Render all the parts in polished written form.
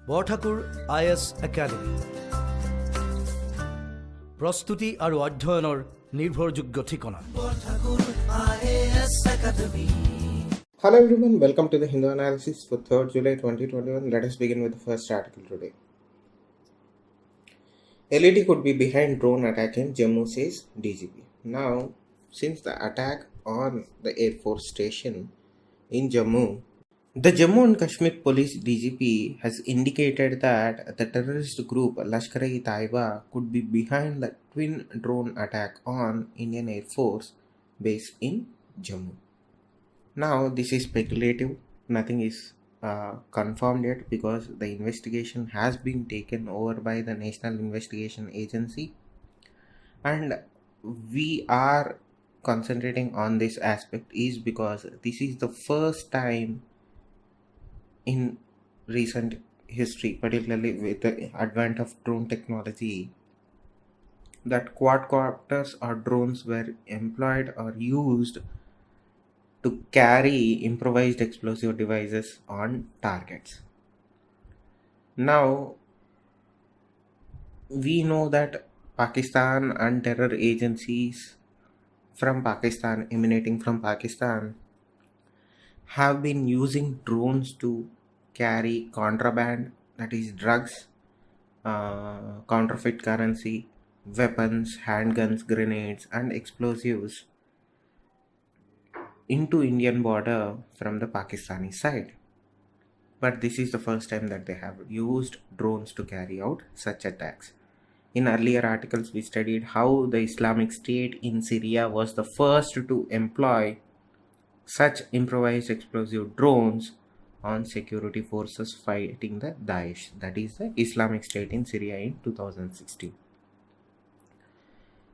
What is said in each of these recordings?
Borthakur IS academy প্ৰস্তুতি আৰু অধ্যয়নৰ নিৰ্ভৰযোগ্য ঠিকনা। Hello everyone, welcome to the Hindu analysis for 3rd July 2021. Let us begin with the first article today. LED could be behind drone attack in Jammu, says DGP. Now, since the attack on the Air Force station in Jammu, the Jammu and Kashmir Police DGP has indicated that the terrorist group Lashkar-e-Taiba could be behind the twin drone attack on Indian Air Force base in Jammu. Now, this is speculative. Nothing is confirmed yet because the investigation has been taken over by the National Investigation Agency, and we are concentrating on this aspect is because this is the first time in recent history, particularly with the advent of drone technology, that quadcopters or drones were employed or used to carry improvised explosive devices on targets. Now, we know that Pakistan and terror agencies from Pakistan, emanating from Pakistan, have been using drones to carry contraband, that is drugs, counterfeit currency, weapons, handguns, grenades and explosives into Indian border from the Pakistani side. But this is the first time that they have used drones to carry out such attacks. In earlier articles, we studied how the Islamic State in Syria was the first to employ such improvised explosive drones on security forces fighting the Daesh, that is the Islamic State in Syria in 2016.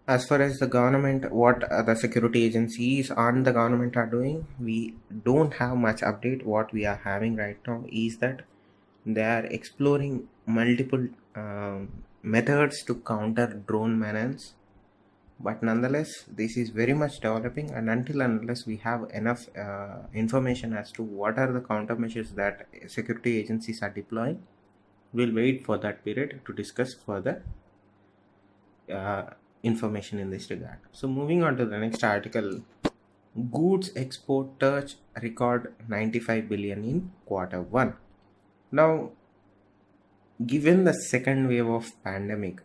As far as the government, what the security agencies and the government are doing, we don't have much update. What we are having right now is that they are exploring multiple methods to counter drone menace. But nonetheless, this is very much developing, and unless we have enough information as to what are the countermeasures that security agencies are deploying, we'll wait for that period to discuss further information in this regard. So moving on to the next article, goods export touch record 95 billion in Q1. Now, given the second wave of pandemic,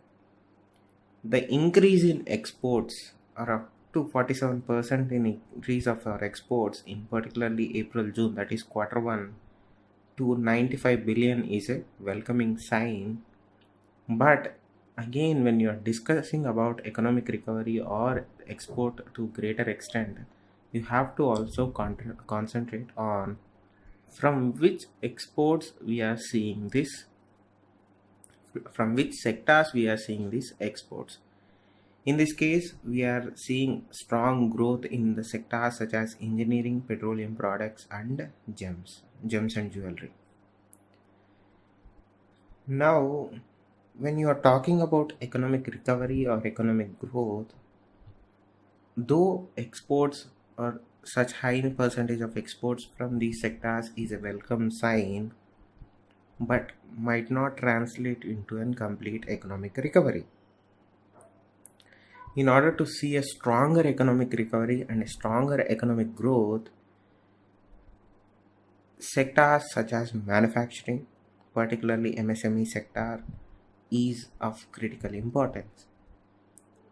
the increase in exports are up to 47% in increase of our exports in particularly April-June, that is Q1, to 95 billion is a welcoming sign. But again, when you are discussing about economic recovery or export to greater extent, you have to also concentrate on from which exports we are seeing this, from which sectors we are seeing these exports. In this case, we are seeing strong growth in the sectors such as engineering, petroleum products and gems and jewelry. Now, when you are talking about economic recovery or economic growth, though exports or such high percentage of exports from these sectors is a welcome sign, but might not translate into a complete economic recovery. In order to see a stronger economic recovery and a stronger economic growth, sectors such as manufacturing, particularly MSME sector, is of critical importance.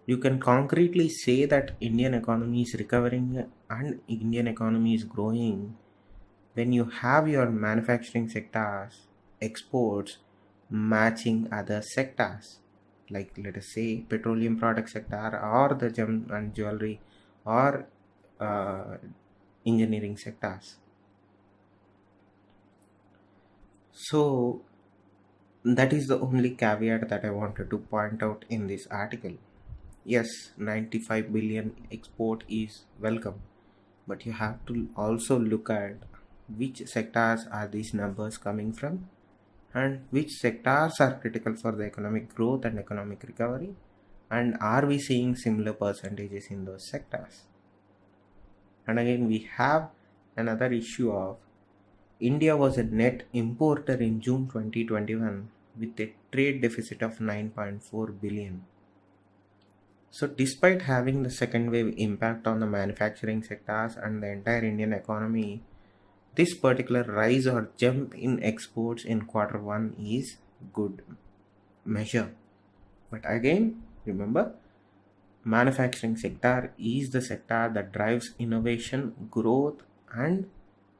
You can concretely say that Indian economy is recovering and Indian economy is growing when you have your manufacturing sectors, exports matching other sectors, like let us say petroleum product sector or the gem and jewelry or engineering sectors. So that is the only caveat that I wanted to point out in this article. Yes, 95 billion export is welcome, but you have to also look at which sectors are these numbers coming from and which sectors are critical for the economic growth and economic recovery, and are we seeing similar percentages in those sectors. And again, we have another issue of India was a net importer in June 2021 with a trade deficit of 9.4 billion. So, despite having the second wave impact on the manufacturing sectors and the entire Indian economy, this particular rise or jump in exports in quarter one is good measure. But again, remember, manufacturing sector is the sector that drives innovation, growth, and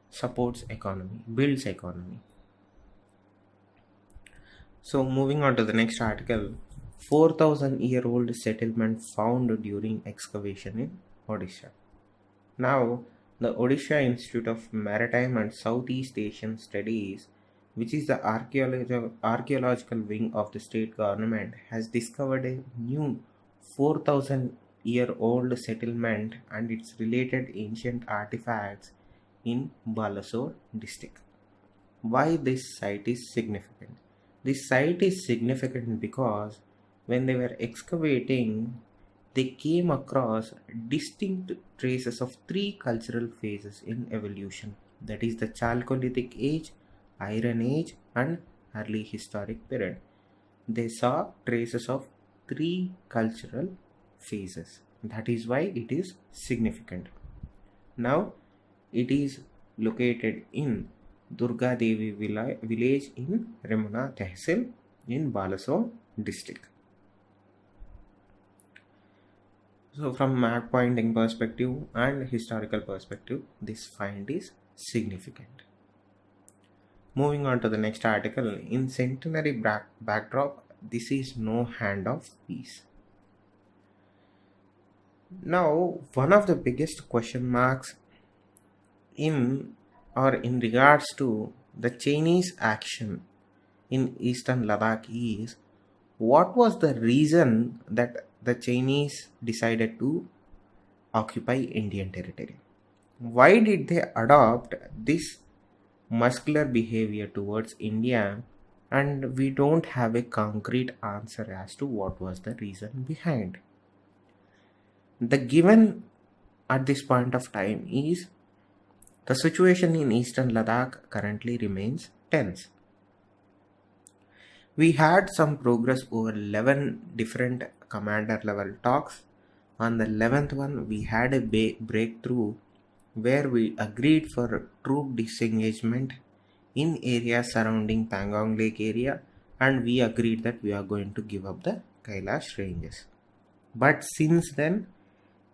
supports economy, builds economy. So moving on to the next article, 4,000-year-old settlement found during excavation in Odisha. Now, the Odisha Institute of Maritime and Southeast Asian Studies, which is the archaeological wing of the state government, has discovered a new 4,000-year-old settlement and its related ancient artifacts in Balasore district. Why this site is significant? This site is significant because when they were excavating, they came across distinct traces of three cultural phases in evolution, that is the Chalcolithic age, Iron Age, and early historic period. They saw traces of three cultural phases. That is why it is significant. Now, it is located in Durga Devi village in Remuna Tehsil in Balasore district. So from map pointing perspective and historical perspective, this find is significant. Moving on to the next article, in centenary backdrop, this is no hand of peace. Now, one of the biggest question marks in regards to the Chinese action in eastern Ladakh is, what was the reason that the Chinese decided to occupy Indian territory? Why did they adopt this muscular behavior towards India? And we don't have a concrete answer as to what was the reason behind. The given at this point of time is the situation in eastern Ladakh currently remains tense. We had some progress over 11 different commander level talks. On the 11th one, we had a breakthrough where we agreed for troop disengagement in areas surrounding Pangong Lake area, and we agreed that we are going to give up the Kailash ranges. But since then,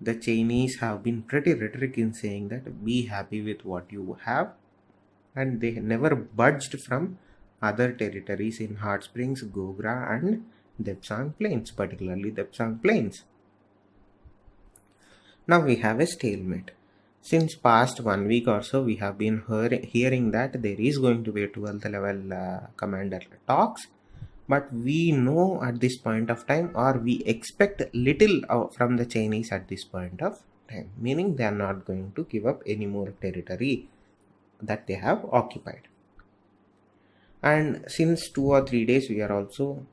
the Chinese have been pretty rhetoric in saying that be happy with what you have, and they never budged from other territories in Hot Springs, Gogra and Depsang Plains, particularly Depsang Plains. Now we have a stalemate. Since past 1 week or so, we have been hearing that there is going to be a 12th level commander talks, but we know at this point of time, or we expect little from the Chinese at this point of time, meaning they are not going to give up any more territory that they have occupied. And since 2 or 3 days, we are also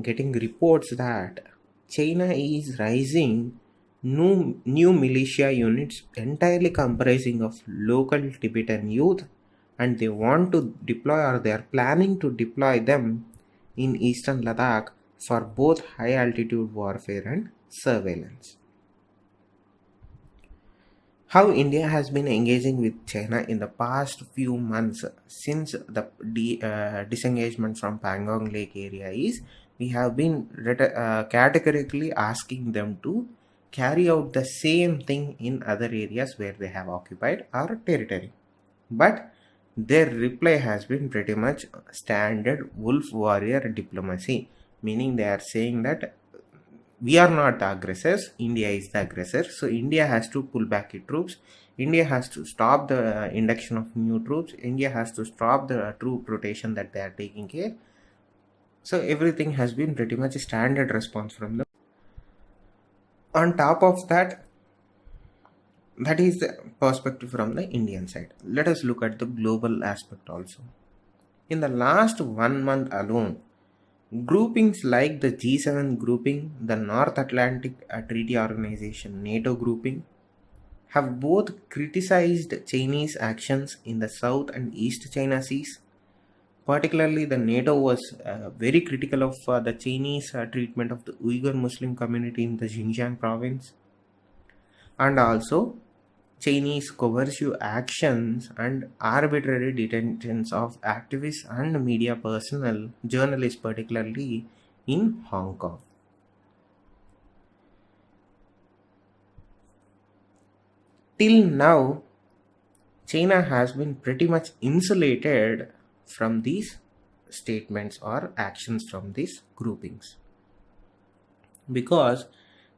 getting reports that China is raising new militia units entirely comprising of local Tibetan youth, and they want to deploy, or they are planning to deploy them in eastern Ladakh for both high altitude warfare and surveillance. How India has been engaging with China in the past few months since the disengagement from Pangong Lake area is, we have been categorically asking them to carry out the same thing in other areas where they have occupied our territory. But their reply has been pretty much standard wolf warrior diplomacy, meaning they are saying that we are not the aggressors, India is the aggressor, so India has to pull back its troops, India has to stop the induction of new troops, India has to stop the troop rotation that they are taking care. So everything has been pretty much a standard response from them. On top of that, that is the perspective from the Indian side. Let us look at the global aspect also. In the last 1 month alone, groupings like the G7 grouping, the North Atlantic Treaty Organization NATO grouping, have both criticized Chinese actions in the South and East China Seas. Particularly, the NATO was very critical of the Chinese treatment of the Uyghur Muslim community in the Xinjiang province, and also Chinese coercive actions and arbitrary detentions of activists and media personnel, journalists particularly in Hong Kong. Till now, China has been pretty much insulated from these statements or actions from these groupings, because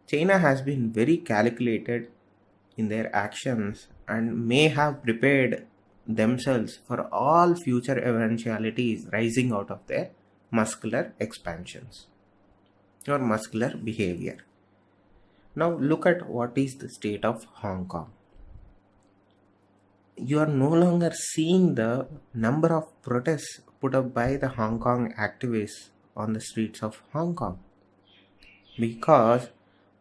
China has been very calculated in their actions and may have prepared themselves for all future eventualities rising out of their muscular expansions or muscular behavior. Now, look at what is the state of Hong Kong. You are no longer seeing the number of protests put up by the Hong Kong activists on the streets of Hong Kong, because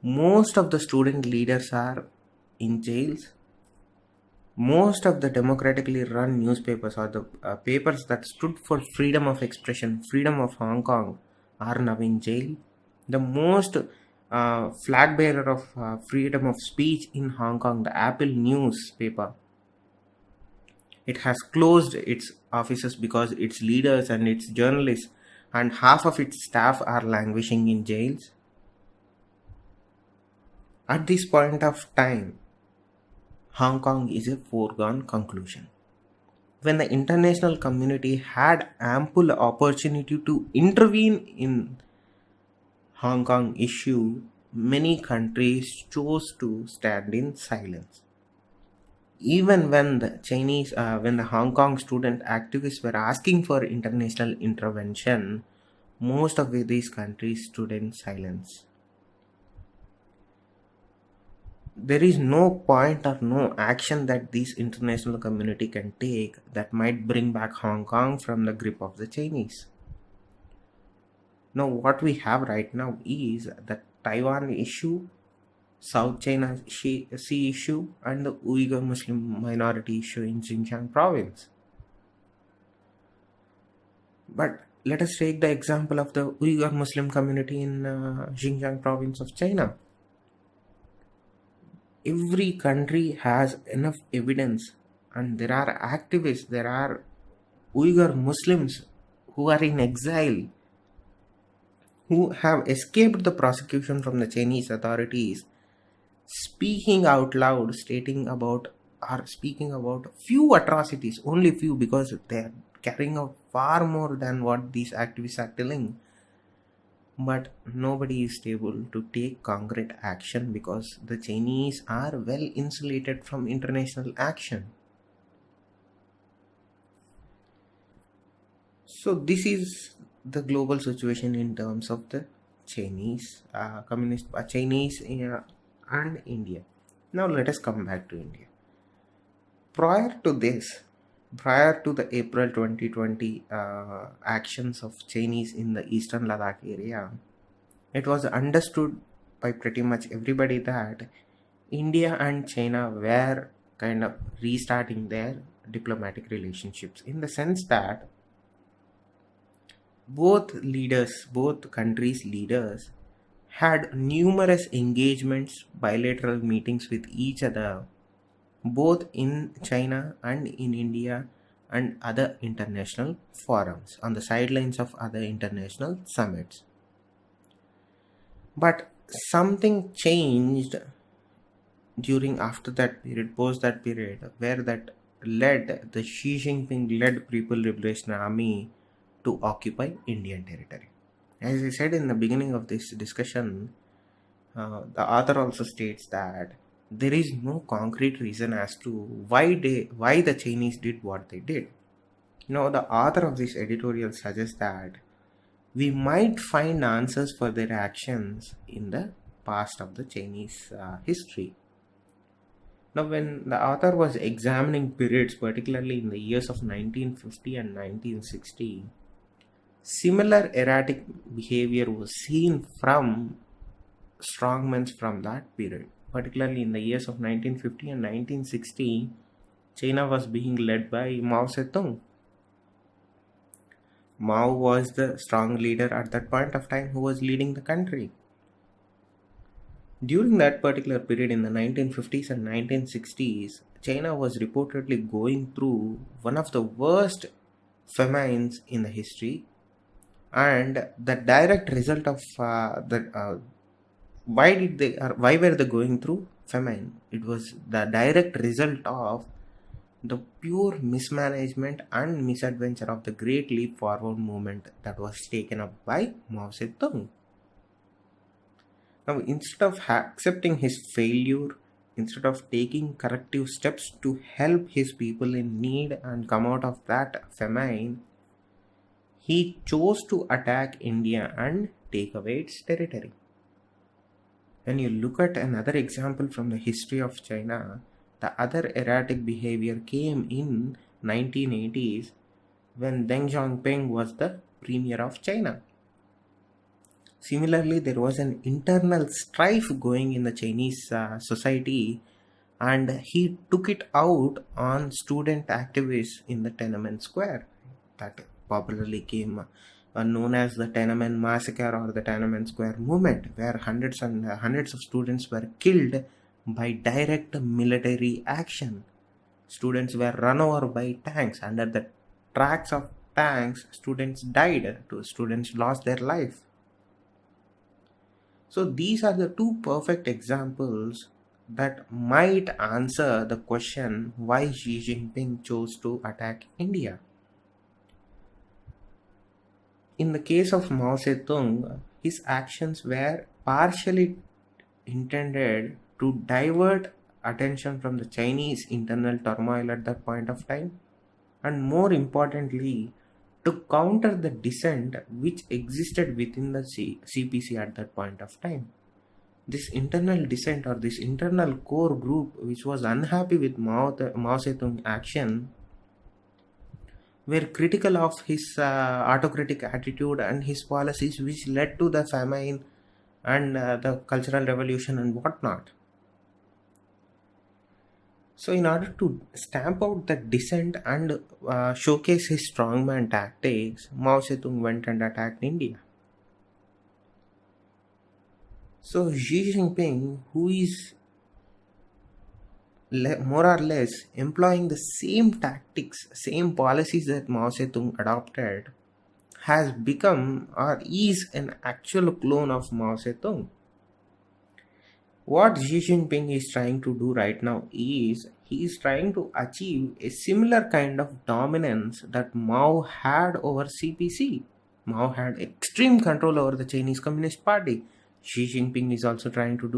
most of the student leaders are in jails. Most of the democratically run newspapers or the papers that stood for freedom of expression, freedom of Hong Kong, are now in jail. The most flag bearer of freedom of speech in Hong Kong, the Apple newspaper, it has closed its offices because its leaders and its journalists and half of its staff are languishing in jails. At this point of time, Hong Kong is a foregone conclusion. When the international community had ample opportunity to intervene in Hong Kong issue, many countries chose to stand in silence. Even when the Hong Kong student activists were asking for international intervention, most of these countries stood in silence. There is no point or no action that this international community can take that might bring back Hong Kong from the grip of the Chinese. Now, what we have right now is the Taiwan issue, South China Sea issue, and the Uyghur Muslim minority issue in Xinjiang province. But let us take the example of the Uyghur Muslim community in Xinjiang province of China. Every country has enough evidence, and there are activists, there are Uyghur Muslims who are in exile, who have escaped the prosecution from the Chinese authorities, speaking out loud, speaking about few atrocities, only few, because they are carrying out far more than what these activists are telling. But nobody is able to take concrete action because the Chinese are well insulated from international action. So this is the global situation in terms of the Chinese, Chinese and India. Now let us come back to India. Prior to the April 2020 actions of Chinese in the eastern Ladakh area, it was understood by pretty much everybody that India and China were kind of restarting their diplomatic relationships, in the sense that both countries' leaders had numerous engagements, bilateral meetings with each other, both in China and in India and other international forums, on the sidelines of other international summits. But something changed post that period, where that led the Xi Jinping led People Liberation Army to occupy Indian territory. As I said in the beginning of this discussion, the author also states that there is no concrete reason as to why the Chinese did what they did. The author of this editorial suggests that we might find answers for their actions in the past of the Chinese history. Now, when the author was examining periods, particularly in the years of 1950 and 1960, similar erratic behavior was seen from strongmen from that period. particularly in the years of 1950 and 1960, China was being led by Mao Zedong. Mao was the strong leader at that point of time who was leading the country. During that particular period in the 1950s and 1960s, China was reportedly going through one of the worst famines in the history, and the direct result of why were they going through famine? It was the direct result of the pure mismanagement and misadventure of the Great Leap Forward movement that was taken up by Mao Zedong. Now, instead of accepting his failure, instead of taking corrective steps to help his people in need and come out of that famine, he chose to attack India and take away its territory. When you look at another example from the history of China, the other erratic behavior came in 1980s when Deng Xiaoping was the premier of China. Similarly, there was an internal strife going in the Chinese society, and he took it out on student activists in the Tiananmen Square. That popularly came known as the Tiananmen Massacre or the Tiananmen Square movement, where hundreds and hundreds of students were killed by direct military action. Students were run over by tanks. Under the tracks of tanks, students died. Students lost their life. So these are the two perfect examples that might answer the question why Xi Jinping chose to attack India. In the case of Mao Zedong, his actions were partially intended to divert attention from the Chinese internal turmoil at that point of time, and more importantly, to counter the dissent which existed within the CPC at that point of time. This internal dissent or this internal core group which was unhappy with Mao Zedong action were critical of his autocratic attitude and his policies, which led to the famine and the cultural revolution and whatnot. So in order to stamp out the dissent and showcase his strongman tactics, Mao Zedong went and attacked India. So Xi Jinping, who is more or less employing the same tactics, same policies that Mao Zedong adopted, has become or is an actual clone of Mao Zedong. What Xi Jinping is trying to do right now is he is trying to achieve a similar kind of dominance that Mao had over CPC. Mao had extreme control over the Chinese Communist Party. Xi Jinping is also trying to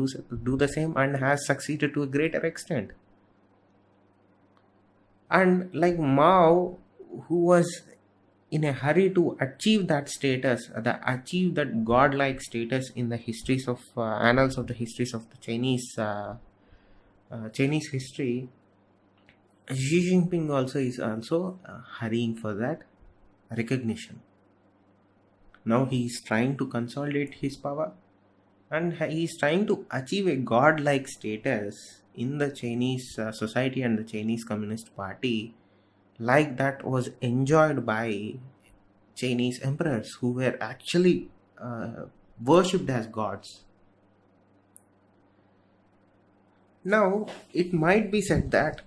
do the same and has succeeded to a greater extent. And like Mao, who was in a hurry to achieve that status, achieve that godlike status in the histories of annals of the histories of the Chinese history, Xi Jinping also is hurrying for that recognition. Now he is trying to consolidate his power, and he is trying to achieve a godlike status in the Chinese society and the Chinese Communist Party, like that was enjoyed by Chinese emperors who were actually worshipped as gods. Now, it might be said that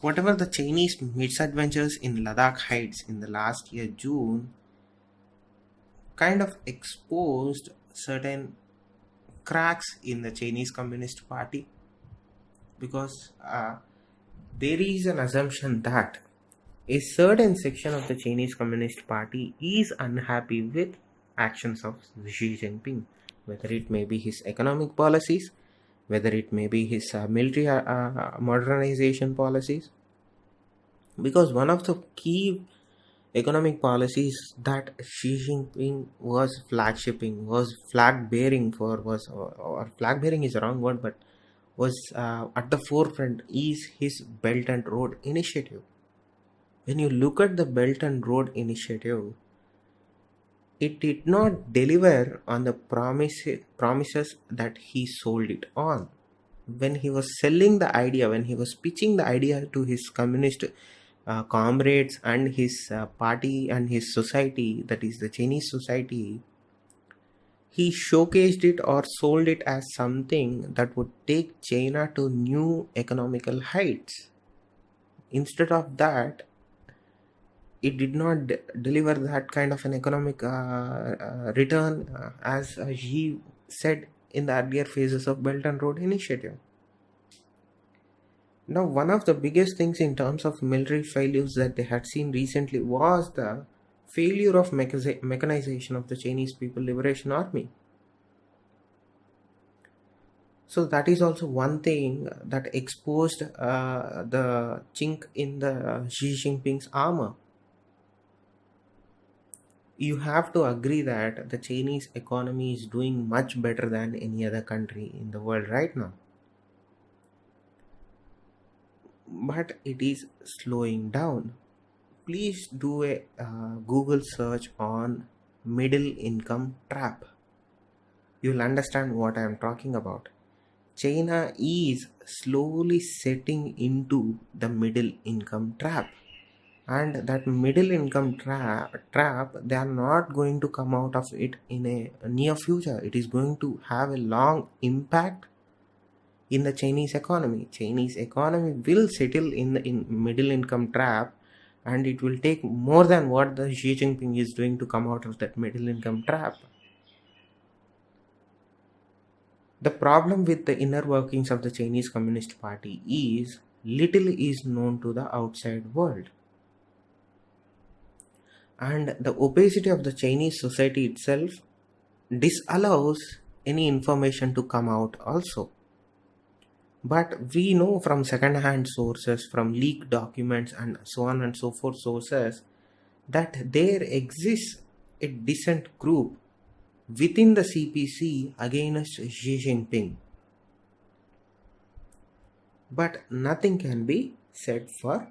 whatever the Chinese misadventures in Ladakh Heights in the last year, June, kind of exposed certain cracks in the Chinese Communist Party, because there is an assumption that a certain section of the Chinese Communist Party is unhappy with actions of Xi Jinping, whether it may be his economic policies, whether it may be his military modernization policies. Because one of the key economic policies that Xi Jinping was flag bearing for, or flag bearing is the wrong word, but was at the forefront, is his Belt and Road Initiative. When you look at the Belt and Road Initiative, it did not deliver on the promises that he sold it on. when he was selling the idea, when he was pitching the idea to his communist comrades and his party and his society, that is the Chinese society, he showcased it or sold it as something that would take China to new economical heights. Instead of that, it did not deliver that kind of an economic return as he said in the earlier phases of Belt and Road Initiative. Now, one of the biggest things in terms of military failures that they had seen recently was the failure of mechanization of the Chinese People Liberation Army. So that is also one thing that exposed the chink in the Xi Jinping's armor. You have to agree that the Chinese economy is doing much better than any other country in the world right now. But it is slowing down. Please do a Google search on middle income trap. You'll understand what I am talking about. China is slowly setting into the middle income trap. And that middle income trap, they are not going to come out of it in a near future. It is going to have a long impact in the Chinese economy. Chinese economy will settle in the middle income trap, and it will take more than what the Xi Jinping is doing to come out of that middle income trap. The problem with the inner workings of the Chinese Communist Party is little is known to the outside world. And the opacity of the Chinese society itself disallows any information to come out also. But we know from second-hand sources, from leaked documents and so on and so forth sources, that there exists a dissent group within the CPC against Xi Jinping. But nothing can be said for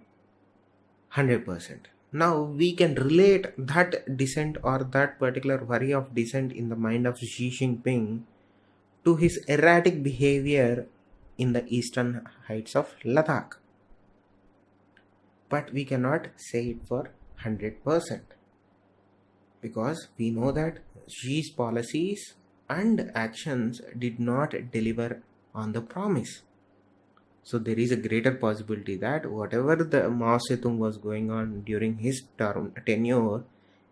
100%. Now we can relate that dissent or that particular worry of dissent in the mind of Xi Jinping to his erratic behavior in the eastern heights of Ladakh. But we cannot say it for 100% because we know that Xi's policies and actions did not deliver on the promise. So there is a greater possibility that whatever the Mao Zedong was going on during his tenure,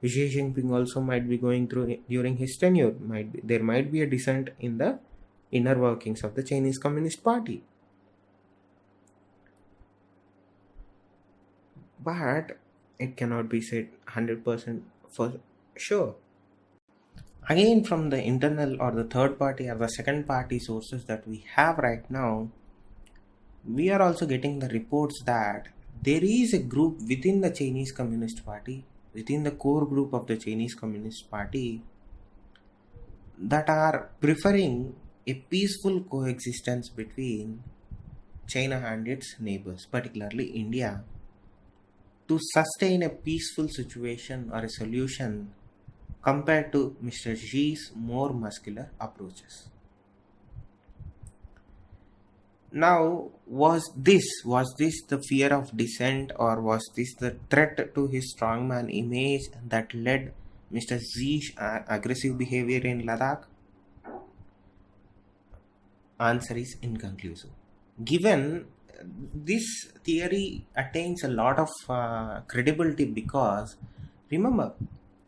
Xi Jinping also might be going through during his tenure. There might be a dissent in the inner workings of the Chinese Communist Party. But it cannot be said 100% for sure. Again, from the internal or the third party or the second party sources that we have right now, we are also getting the reports that there is a group within the Chinese Communist Party, within the core group of the Chinese Communist Party, that are preferring a peaceful coexistence between China and its neighbors, particularly India, to sustain a peaceful situation or a solution compared to Mr. Xi's more muscular approaches. Now, was this the fear of dissent, or was this the threat to his strongman image that led Mr. Xi's aggressive behavior in Ladakh? Answer is inconclusive. Given this theory attains a lot of credibility because, remember,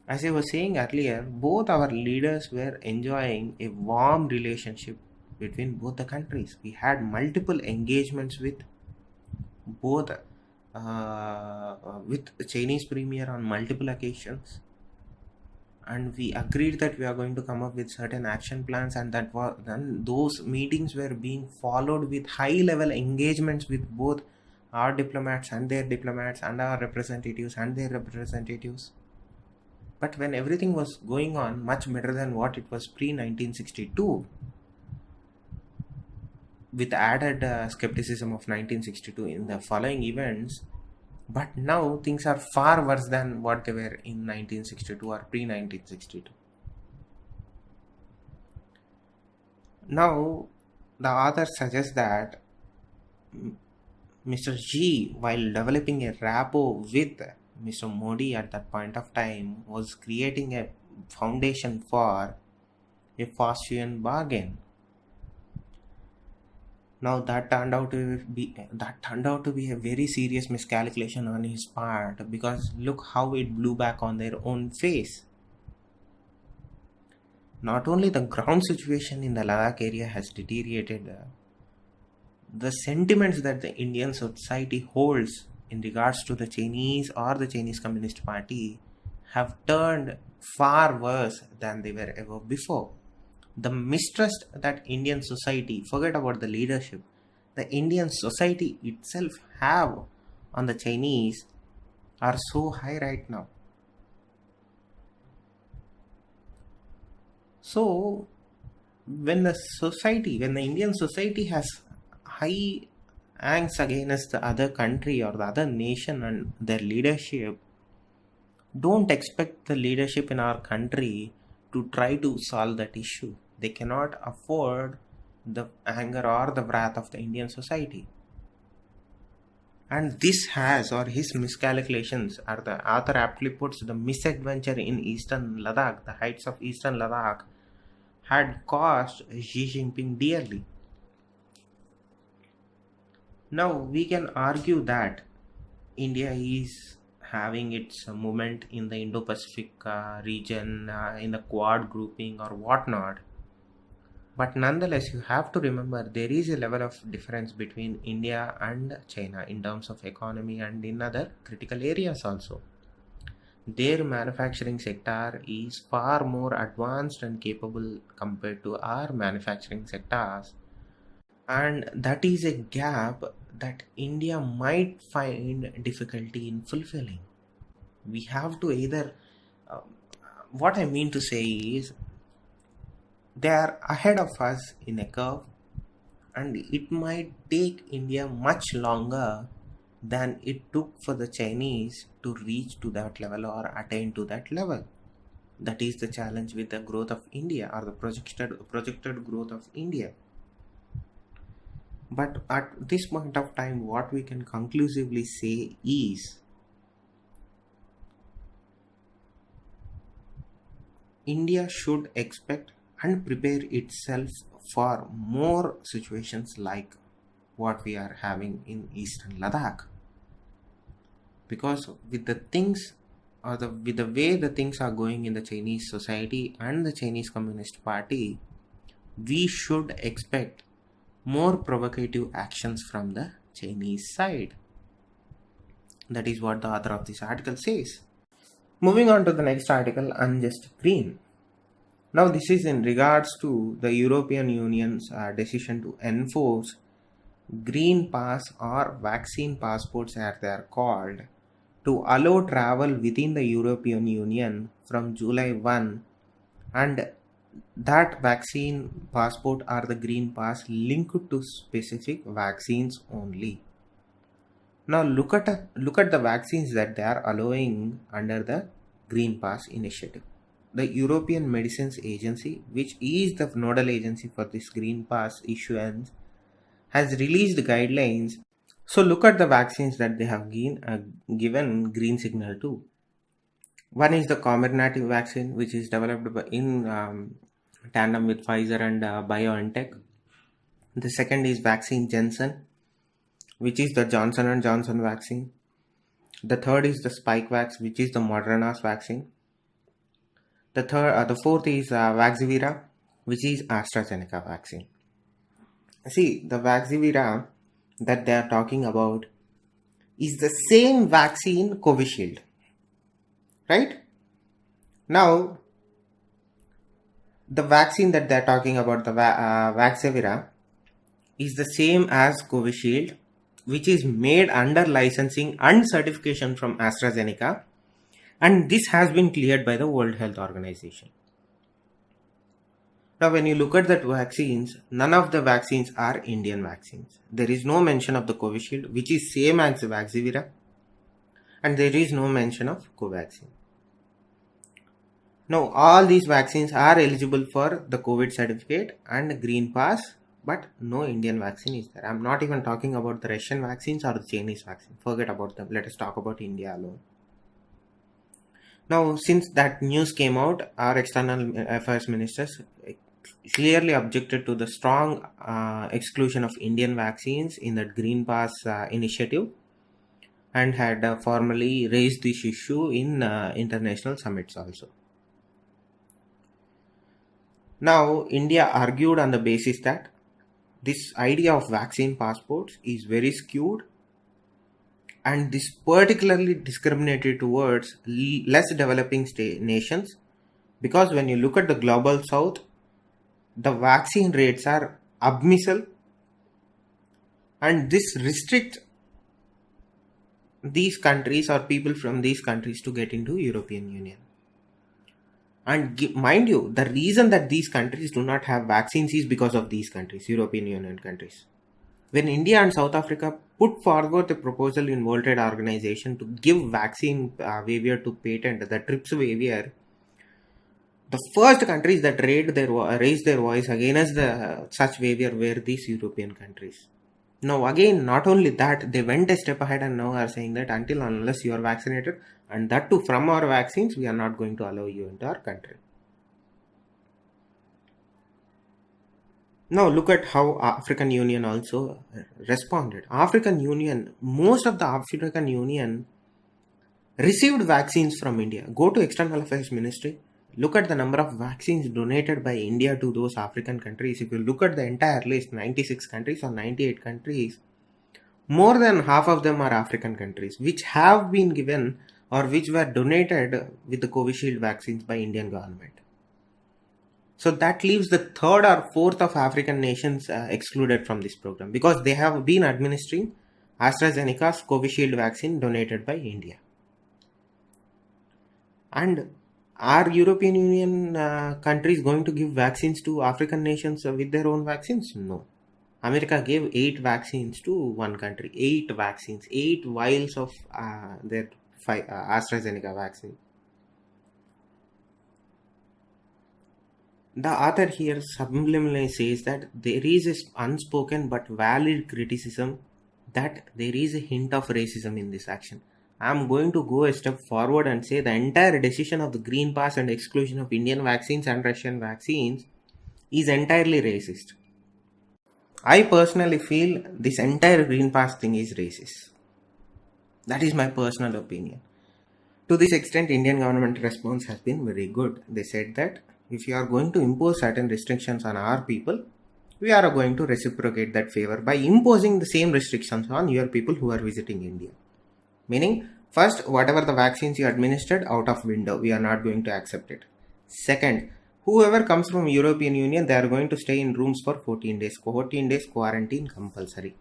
as I was saying earlier, both our leaders were enjoying a warm relationship between both the countries. We had multiple engagements with both with the Chinese premier on multiple occasions, and we agreed that we are going to come up with certain action plans, and then those meetings were being followed with high level engagements with both our diplomats and their diplomats and our representatives and their representatives. But when everything was going on much better than what it was pre-1962, with added skepticism of 1962 in the following events, but now things are far worse than what they were in 1962 or pre-1962. Now, The author suggests that Mr. G, while developing a rapport with Mr. Modi at that point of time, was creating a foundation for a Faustian bargain. Now that turned out to be a very serious miscalculation on his part, because look how it blew back on their own face. Not only the ground situation in the Ladakh area has deteriorated, the sentiments that the Indian society holds in regards to the Chinese or the Chinese Communist Party have turned far worse than they were ever before. The mistrust that Indian society, forget about the leadership, the Indian society itself have on the Chinese are so high right now. So when the Indian society has high angst against the other country or the other nation and their leadership, don't expect the leadership in our country to try to solve that issue. They cannot afford the anger or the wrath of the Indian society. And this has, or his miscalculations, or the author aptly puts, the misadventure in eastern Ladakh, the heights of eastern Ladakh, had cost Xi Jinping dearly. Now we can argue that India is having its movement in the Indo-Pacific region, in the Quad grouping or whatnot. But nonetheless, you have to remember there is a level of difference between India and China in terms of economy and in other critical areas also. Their manufacturing sector is far more advanced and capable compared to our manufacturing sectors. And that is a gap that India might find difficulty in fulfilling. We have to either, what I mean to say is, they are ahead of us in a curve, and it might take India much longer than it took for the Chinese to reach to that level or attain to that level. That is the challenge with the growth of India, or the projected growth of India. But at this point of time, what we can conclusively say is, India should expect and prepare itself for more situations like what we are having in eastern Ladakh. Because with the things, or with the way the things are going in the Chinese society and the Chinese Communist Party, we should expect more provocative actions from the Chinese side. That is what the author of this article says. Moving on to the next article, Unjust Green. Now this is in regards to the European Union's decision to enforce Green Pass or vaccine passports, as they are called, to allow travel within the European Union from July 1, and that vaccine passport or the Green Pass linked to specific vaccines only. Now look at the vaccines that they are allowing under the Green Pass initiative. The European Medicines Agency, which is the nodal agency for this Green Pass issuance, has released guidelines. So look at the vaccines that they have given green signal to. One is the Comirnaty vaccine, which is developed in tandem with Pfizer and BioNTech. The second is vaccine Janssen, which is the Johnson & Johnson vaccine. The third is the Spikevax, which is the Moderna's vaccine. The fourth is Vaxzevria, which is AstraZeneca vaccine. See, the Vaxzevria that they are talking about is the same vaccine Covishield, right? Now, the vaccine that they are talking about, the Vaxzevria, is the same as Covishield, which is made under licensing and certification from AstraZeneca, and this has been cleared by the World Health Organization. Now when you look at the vaccines, none of the vaccines are Indian vaccines. There is no mention of the Covishield, which is same as the Vaxzevria, and there is no mention of Covaxin. Now all these vaccines are eligible for the COVID certificate and Green Pass but no Indian vaccine is there. I'm not even talking about the Russian vaccines or the Chinese vaccine. Forget about them. Let us talk about India alone. Now, since that news came out, our external affairs ministers clearly objected to the strong exclusion of Indian vaccines in that Green Pass initiative, and had formally raised this issue in international summits also. Now, India argued on the basis that this idea of vaccine passports is very skewed, and this particularly discriminated towards less developing nations, because when you look at the global south, the vaccine rates are abysmal, and this restricts these countries or people from these countries to get into European Union. And mind you, the reason that these countries do not have vaccines is because of these countries, European Union countries. When India and South Africa put forward the proposal in World Trade Organization to give vaccine waiver to patent, the TRIPS waiver, the first countries that raised their voice against such waiver were these European countries. Now again, not only that, they went a step ahead and now are saying that until unless you are vaccinated, and that too from our vaccines, we are not going to allow you into our country. Now look at how African Union also responded. Most of the African Union received vaccines from India. Go to External Affairs Ministry. Look at the number of vaccines donated by India to those African countries. If you look at the entire list, 96 countries or 98 countries, more than half of them are African countries, which have been given or which were donated with the Covishield vaccines by Indian government. So that leaves the third or fourth of African nations excluded from this program, because they have been administering AstraZeneca's Covishield vaccine donated by India. And are European Union countries going to give vaccines to African nations with their own vaccines? No. America gave 8 vaccines to one country. 8 vaccines. 8 vials of their AstraZeneca vaccine. The author here subliminally says that there is an unspoken but valid criticism that there is a hint of racism in this action. I am going to go a step forward and say the entire decision of the Green Pass and exclusion of Indian vaccines and Russian vaccines is entirely racist. I personally feel this entire Green Pass thing is racist. That is my personal opinion. To this extent, Indian government response has been very good. They said that if you are going to impose certain restrictions on our people, we are going to reciprocate that favor by imposing the same restrictions on your people who are visiting India. Meaning, first, whatever the vaccines you administered, out of window, we are not going to accept it. Second, whoever comes from European Union, they are going to stay in rooms for 14 days. 14 days quarantine compulsory.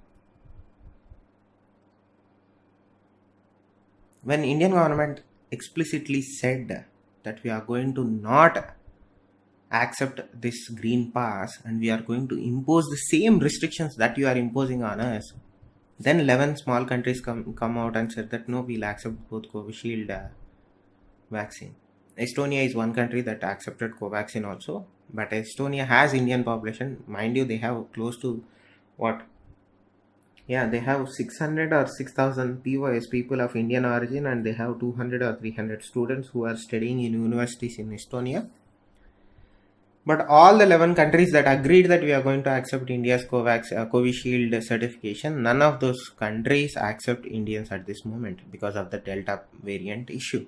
When Indian government explicitly said that we are going to not accept this Green Pass and we are going to impose the same restrictions that you are imposing on us, then 11 small countries come out and said that no, we'll accept both Covishield vaccine. Estonia is one country that accepted Covaxin also, but Estonia has Indian population. Mind you, they have close to they have 600 or 6,000 POS, people of Indian origin, and they have 200 or 300 students who are studying in universities in Estonia. But all the 11 countries that agreed that we are going to accept India's Covishield certification, none of those countries accept Indians at this moment because of the Delta variant issue.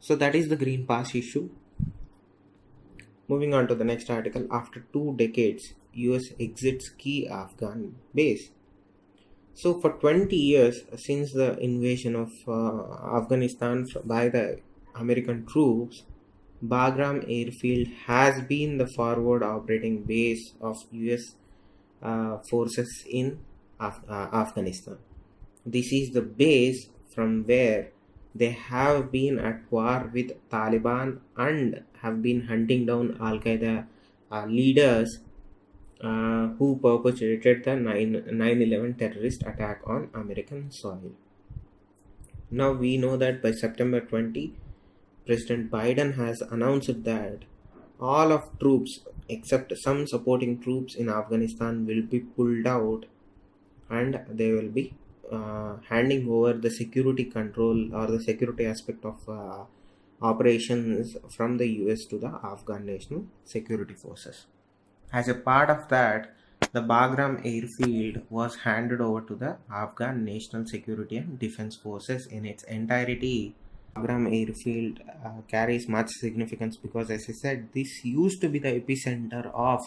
So that is the Green Pass issue. Moving on to the next article. After 2 decades, US exits key Afghan base. So for 20 years since the invasion of Afghanistan by the American troops, Bagram Airfield has been the forward operating base of US forces in Afghanistan. This is the base from where they have been at war with Taliban and have been hunting down Al-Qaeda leaders who perpetrated the 9/11 terrorist attack on American soil. Now we know that by September 20, President Biden has announced that all of troops except some supporting troops in Afghanistan will be pulled out, and they will be handing over the security control or the security aspect of operations from the US to the Afghan National Security Forces. As a part of that, the Bagram airfield was handed over to the Afghan National Security and Defense Forces in its entirety. Bagram airfield carries much significance because, as I said, this used to be the epicenter of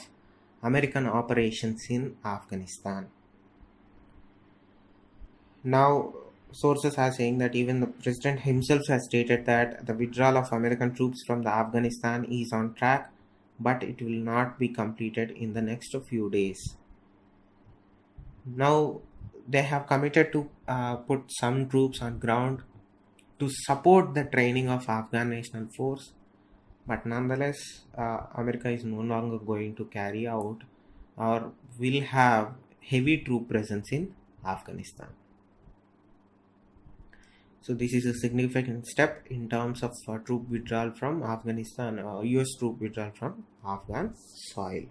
American operations in Afghanistan. Now, sources are saying that even the president himself has stated that the withdrawal of American troops from the Afghanistan is on track, but it will not be completed in the next few days. Now, they have committed to put some troops on ground to support the training of Afghan National Force, but nonetheless, America is no longer going to carry out or will have heavy troop presence in Afghanistan. So this is a significant step in terms of troop withdrawal from Afghanistan, US troop withdrawal from Afghan soil.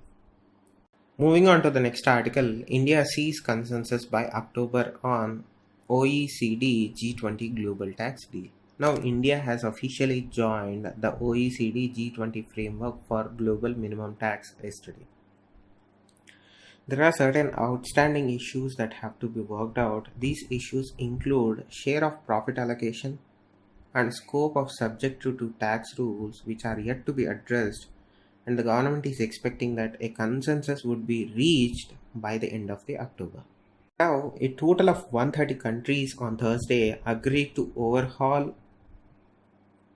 Moving on to the next article, India sees consensus by October on OECD G20 Global Tax Deal. Now, India has officially joined the OECD G20 framework for global minimum tax yesterday. There are certain outstanding issues that have to be worked out. These issues include share of profit allocation and scope of subject to tax rules, which are yet to be addressed, and the government is expecting that a consensus would be reached by the end of the October. Now, a total of 130 countries on Thursday agreed to overhaul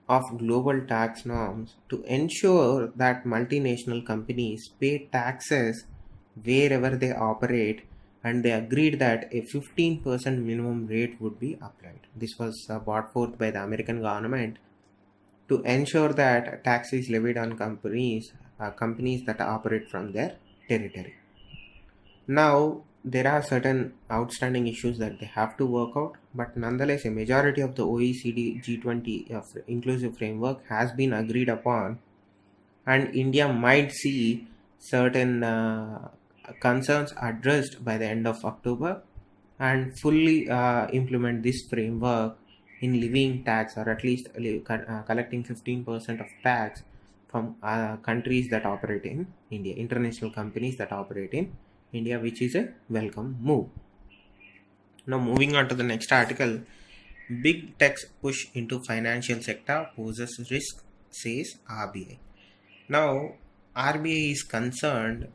of global tax norms to ensure that multinational companies pay taxes wherever they operate, and they agreed that a 15% minimum rate would be applied. This was brought forth by the American government to ensure that tax is levied on companies that operate from their territory. Now, there are certain outstanding issues that they have to work out, but nonetheless, a majority of the OECD G20 inclusive framework has been agreed upon, and India might see certain concerns addressed by the end of October and fully implement this framework in levying tax, or at least collecting 15% of tax from countries that operate in India, international companies that operate in India, which is a welcome move. Now, moving on to the next article, big tech's push into financial sector poses risk, says RBI. Now, RBI is concerned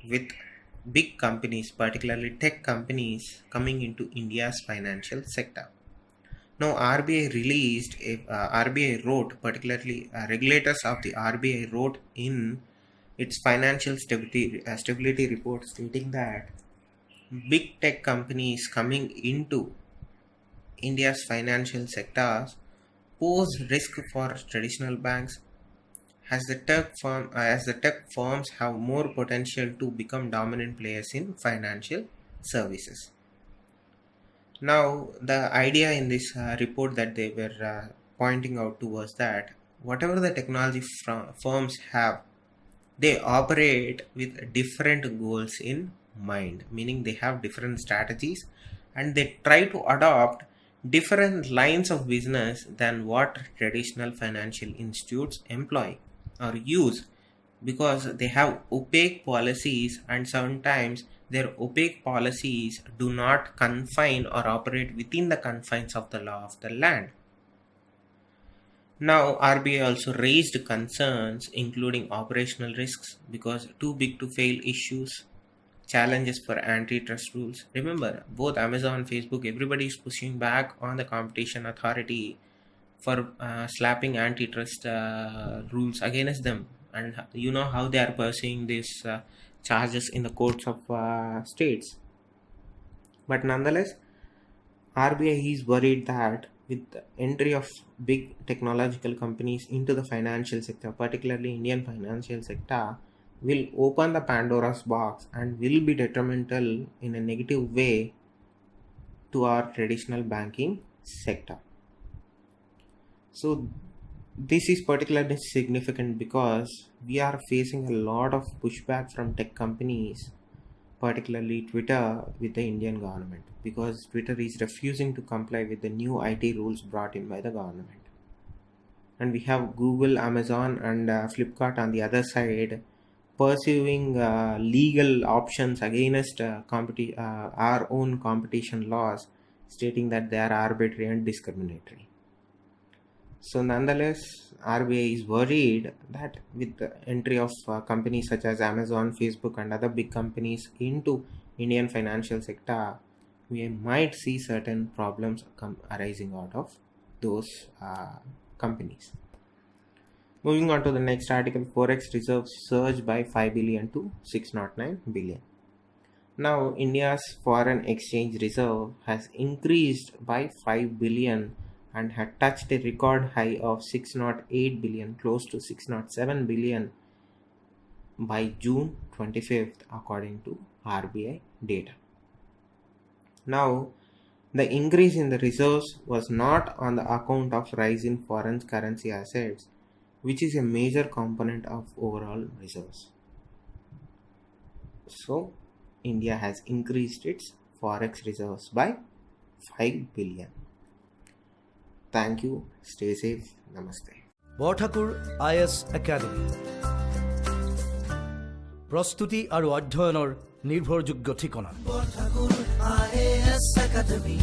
with big companies, particularly tech companies, coming into India's financial sector. Now, RBI wrote, particularly regulators of the RBI wrote in its financial stability report, stating that big tech companies coming into India's financial sectors pose risk for traditional banks, as the tech firms have more potential to become dominant players in financial services. Now, the idea in this report that they were pointing out to was that whatever the technology firms have, they operate with different goals in mind, meaning they have different strategies and they try to adopt different lines of business than what traditional financial institutes employ or use, because they have opaque policies, and sometimes their opaque policies do not confine or operate within the confines of the law of the land. Now, RBI also raised concerns including operational risks because too big to fail issues, challenges for antitrust rules. Remember, both Amazon, Facebook, everybody is pushing back on the competition authority for slapping antitrust rules against them, and you know how they are pursuing these charges in the courts of states. But nonetheless, RBI is worried that with the entry of big technological companies into the financial sector, particularly Indian financial sector, will open the Pandora's box and will be detrimental in a negative way to our traditional banking sector. So This is particularly significant because we are facing a lot of pushback from tech companies, particularly Twitter, with the Indian government because Twitter is refusing to comply with the new IT rules brought in by the government. And we have Google, Amazon, and Flipkart on the other side pursuing legal options against our own competition laws, stating that they are arbitrary and discriminatory. So, nonetheless, RBI is worried that with the entry of companies such as Amazon, Facebook, and other big companies into Indian financial sector, we might see certain problems arising out of those companies. Moving on to the next article, Forex reserves surged by 5 billion to 609 billion. Now, India's foreign exchange reserve has increased by 5 billion and had touched a record high of 608 billion, close to 607 billion by June 25th, according to RBI data. Now, the increase in the reserves was not on the account of rise in foreign currency assets, which is a major component of overall reserves. So, India has increased its forex reserves by 5 billion. Thank you. Stay safe. Namaste. Borthakur IS academy প্ৰস্তুতি আৰু অধ্যয়নৰ নিৰ্ভৰযোগ্য ঠিকনা। Borthakur IAS academy.